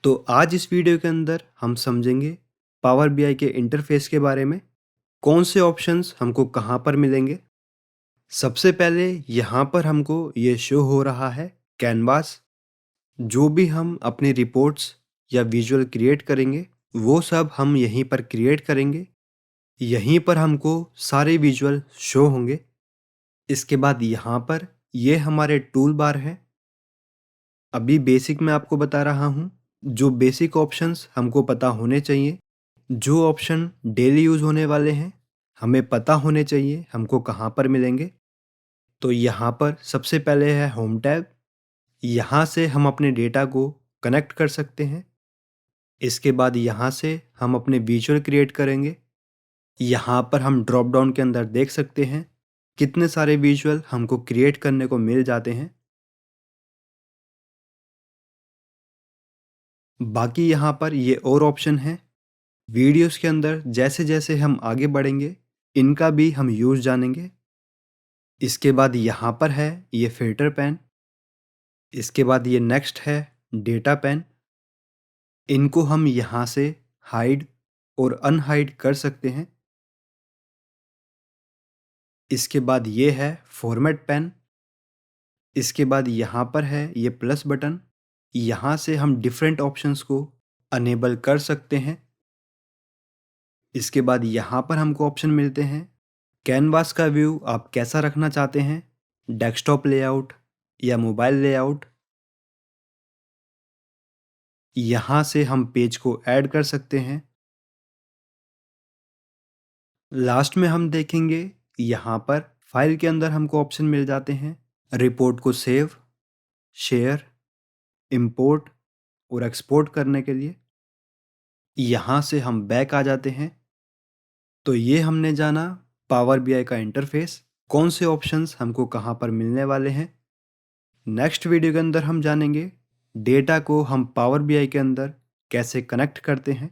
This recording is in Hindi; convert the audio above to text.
तो आज इस वीडियो के अंदर हम समझेंगे पावर बीआई के इंटरफेस के बारे में। कौन से ऑप्शंस हमको कहाँ पर मिलेंगे। सबसे पहले यहाँ पर हमको ये शो हो रहा है कैनवास। जो भी हम अपनी रिपोर्ट्स या विजुअल क्रिएट करेंगे वो सब हम यहीं पर क्रिएट करेंगे। यहीं पर हमको सारे विजुअल शो होंगे। इसके बाद यहाँ पर ये हमारे टूल बार है। अभी बेसिक मैं आपको बता रहा हूँ। जो बेसिक ऑप्शंस हमको पता होने चाहिए, जो ऑप्शन डेली यूज़ होने वाले हैं, हमें पता होने चाहिए हमको कहाँ पर मिलेंगे। तो यहाँ पर सबसे पहले है होम टैब। यहाँ से हम अपने डेटा को कनेक्ट कर सकते हैं। इसके बाद यहाँ से हम अपने विजुअल क्रिएट करेंगे। यहाँ पर हम ड्रॉप डाउन के अंदर देख सकते हैं कितने सारे विजुअल हमको क्रिएट करने को मिल जाते हैं। बाकी यहाँ पर ये और ऑप्शन है। वीडियोस के अंदर जैसे जैसे हम आगे बढ़ेंगे इनका भी हम यूज़ जानेंगे। इसके बाद यहाँ पर है ये फिल्टर पैन। इसके बाद ये नेक्स्ट है डेटा पैन। इनको हम यहाँ से हाइड और अनहाइड कर सकते हैं। इसके बाद ये है फॉर्मेट पैन। इसके बाद यहाँ पर है ये प्लस बटन। यहाँ से हम डिफरेंट ऑप्शंस को अनेबल कर सकते हैं। इसके बाद यहाँ पर हमको ऑप्शन मिलते हैं कैनवास का व्यू आप कैसा रखना चाहते हैं, डेस्कटॉप लेआउट या मोबाइल लेआउट। यहाँ से हम पेज को ऐड कर सकते हैं। लास्ट में हम देखेंगे यहाँ पर फाइल के अंदर हमको ऑप्शन मिल जाते हैं रिपोर्ट को सेव, शेयर, इंपोर्ट और एक्सपोर्ट करने के लिए। यहाँ से हम बैक आ जाते हैं। तो ये हमने जाना पावर बीआई का इंटरफेस, कौन से ऑप्शंस हमको कहाँ पर मिलने वाले हैं। नेक्स्ट वीडियो के अंदर हम जानेंगे डेटा को हम पावर बीआई के अंदर कैसे कनेक्ट करते हैं।